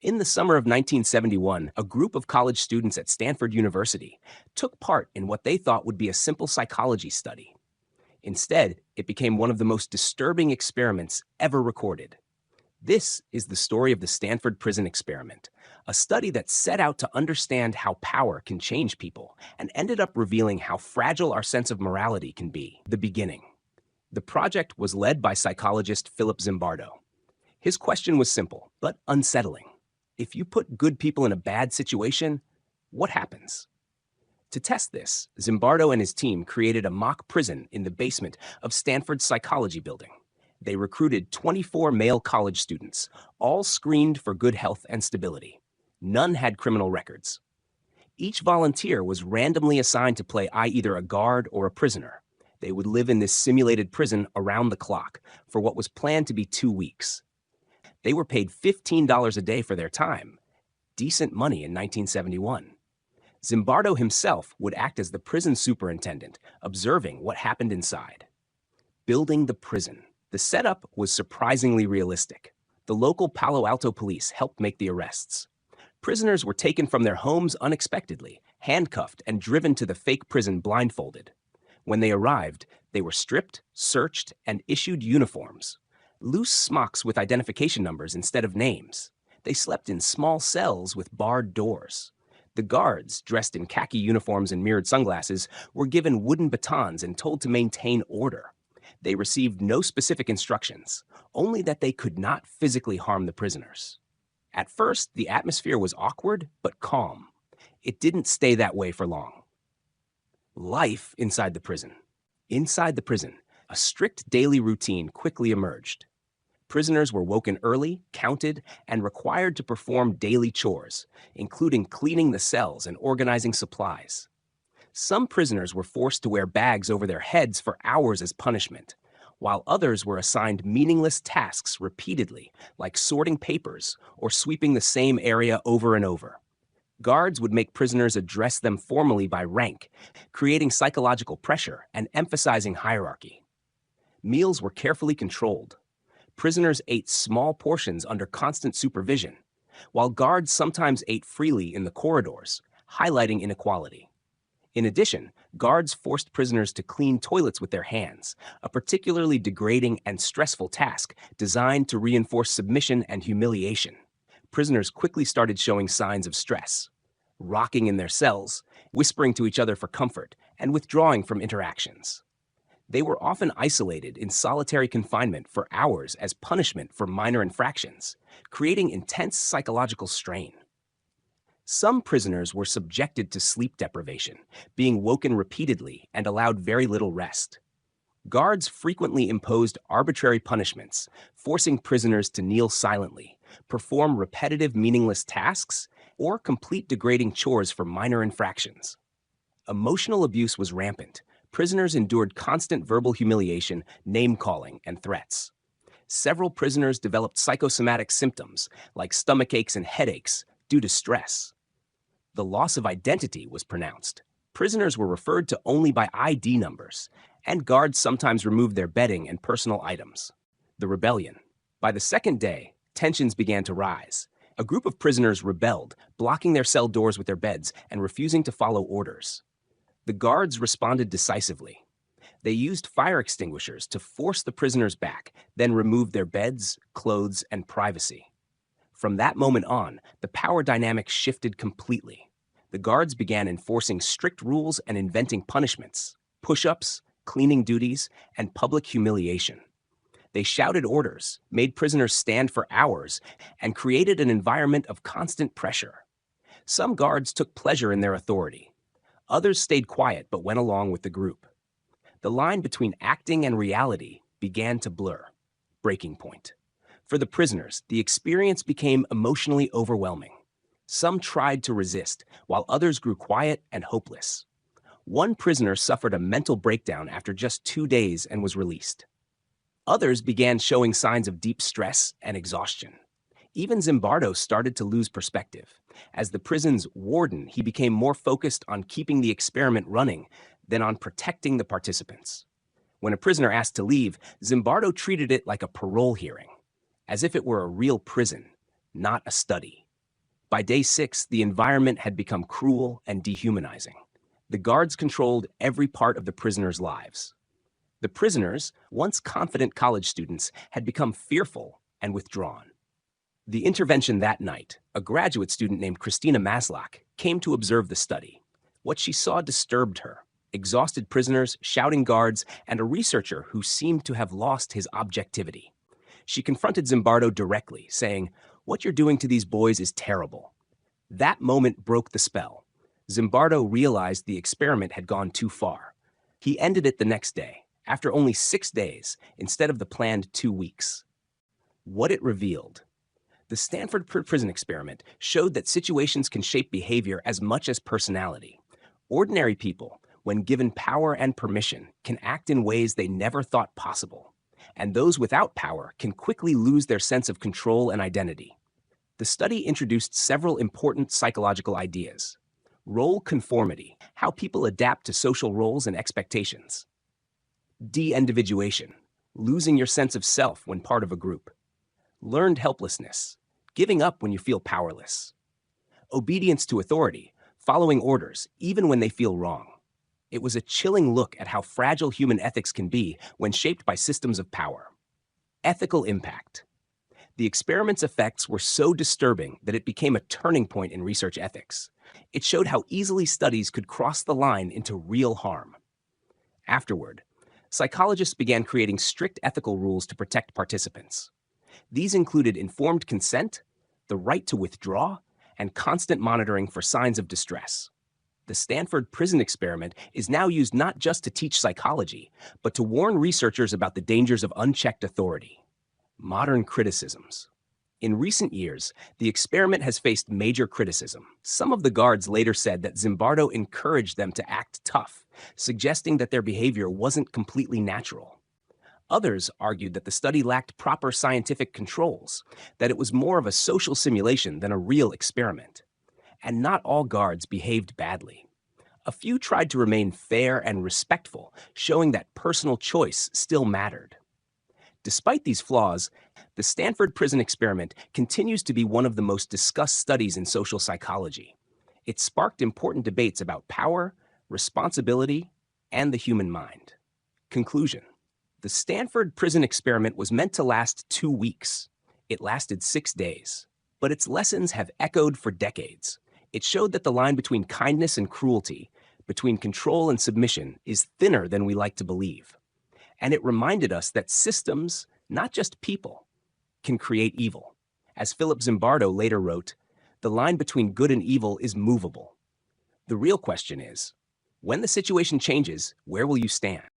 In the summer of 1971, a group of college students at Stanford University took part in what they thought would be a simple psychology study. Instead, it became one of the most disturbing experiments ever recorded. This is the story of the Stanford Prison Experiment, a study that set out to understand how power can change people and ended up revealing how fragile our sense of morality can be. The beginning. The project was led by psychologist Philip Zimbardo. His question was simple, but unsettling. If you put good people in a bad situation, what happens? To test this, Zimbardo and his team created a mock prison in the basement of Stanford's psychology building. They recruited 24 male college students, all screened for good health and stability. None had criminal records. Each volunteer was randomly assigned to play either a guard or a prisoner. They would live in this simulated prison around the clock for what was planned to be 2 weeks. They were paid $15 a day for their time, decent money in 1971. Zimbardo himself would act as the prison superintendent, observing what happened inside. Building the prison. The setup was surprisingly realistic. The local Palo Alto police helped make the arrests. Prisoners were taken from their homes unexpectedly, handcuffed, and driven to the fake prison blindfolded. When they arrived, they were stripped, searched, and issued uniforms. Loose smocks with identification numbers instead of names. They slept in small cells with barred doors. The guards, dressed in khaki uniforms and mirrored sunglasses, were given wooden batons and told to maintain order. They received no specific instructions, only that they could not physically harm the prisoners. At first, the atmosphere was awkward but calm. It didn't stay that way for long. Life inside the prison. Inside the prison, a strict daily routine quickly emerged. Prisoners were woken early, counted, and required to perform daily chores, including cleaning the cells and organizing supplies. Some prisoners were forced to wear bags over their heads for hours as punishment, while others were assigned meaningless tasks repeatedly, like sorting papers or sweeping the same area over and over. Guards would make prisoners address them formally by rank, creating psychological pressure and emphasizing hierarchy. Meals were carefully controlled. Prisoners ate small portions under constant supervision, while guards sometimes ate freely in the corridors, highlighting inequality. In addition, guards forced prisoners to clean toilets with their hands, a particularly degrading and stressful task designed to reinforce submission and humiliation. Prisoners quickly started showing signs of stress, rocking in their cells, whispering to each other for comfort, and withdrawing from interactions. They were often isolated in solitary confinement for hours as punishment for minor infractions, creating intense psychological strain. Some prisoners were subjected to sleep deprivation, being woken repeatedly and allowed very little rest. Guards frequently imposed arbitrary punishments, forcing prisoners to kneel silently, perform repetitive meaningless tasks, or complete degrading chores for minor infractions. Emotional abuse was rampant. Prisoners endured constant verbal humiliation, name-calling, and threats. Several prisoners developed psychosomatic symptoms, like stomach aches and headaches, due to stress. The loss of identity was pronounced. Prisoners were referred to only by ID numbers, and guards sometimes removed their bedding and personal items. The rebellion. By the second day, tensions began to rise. A group of prisoners rebelled, blocking their cell doors with their beds and refusing to follow orders. The guards responded decisively. They used fire extinguishers to force the prisoners back, then removed their beds, clothes, and privacy. From that moment on, the power dynamic shifted completely. The guards began enforcing strict rules and inventing punishments, push-ups, cleaning duties, and public humiliation. They shouted orders, made prisoners stand for hours, and created an environment of constant pressure. Some guards took pleasure in their authority. Others stayed quiet but went along with the group. The line between acting and reality began to blur. Breaking point. For the prisoners, the experience became emotionally overwhelming. Some tried to resist, while others grew quiet and hopeless. One prisoner suffered a mental breakdown after just 2 days and was released. Others began showing signs of deep stress and exhaustion. Even Zimbardo started to lose perspective. As the prison's warden, he became more focused on keeping the experiment running than on protecting the participants. When a prisoner asked to leave, Zimbardo treated it like a parole hearing, as if it were a real prison, not a study. By day 6, the environment had become cruel and dehumanizing. The guards controlled every part of the prisoners' lives. The prisoners, once confident college students, had become fearful and withdrawn. The intervention that night, a graduate student named Christina Maslach came to observe the study. What she saw disturbed her: exhausted prisoners, shouting guards, and a researcher who seemed to have lost his objectivity. She confronted Zimbardo directly, saying, "What you're doing to these boys is terrible." That moment broke the spell. Zimbardo realized the experiment had gone too far. He ended it the next day, after only 6 days, instead of the planned 2 weeks. What it revealed: the Stanford Prison Experiment showed that situations can shape behavior as much as personality. Ordinary people, when given power and permission, can act in ways they never thought possible. And those without power can quickly lose their sense of control and identity. The study introduced several important psychological ideas. Role conformity, how people adapt to social roles and expectations. De-individuation, losing your sense of self when part of a group. Learned helplessness, giving up when you feel powerless. Obedience to authority, following orders even when they feel wrong. It was a chilling look at how fragile human ethics can be when shaped by systems of power. Ethical impact. The experiment's effects were so disturbing that it became a turning point in research ethics. It showed how easily studies could cross the line into real harm. Afterward, psychologists began creating strict ethical rules to protect participants. These included informed consent, the right to withdraw, and constant monitoring for signs of distress. The Stanford Prison Experiment is now used not just to teach psychology, but to warn researchers about the dangers of unchecked authority. Modern criticisms. In recent years, the experiment has faced major criticism. Some of the guards later said that Zimbardo encouraged them to act tough, suggesting that their behavior wasn't completely natural. Others argued that the study lacked proper scientific controls, that it was more of a social simulation than a real experiment. And not all guards behaved badly. A few tried to remain fair and respectful, showing that personal choice still mattered. Despite these flaws, the Stanford Prison Experiment continues to be one of the most discussed studies in social psychology. It sparked important debates about power, responsibility, and the human mind. Conclusion: the Stanford Prison Experiment was meant to last 2 weeks. It lasted 6 days. But its lessons have echoed for decades. It showed that the line between kindness and cruelty, between control and submission, is thinner than we like to believe. And it reminded us that systems, not just people, can create evil. As Philip Zimbardo later wrote, "The line between good and evil is movable." The real question is, when the situation changes, where will you stand?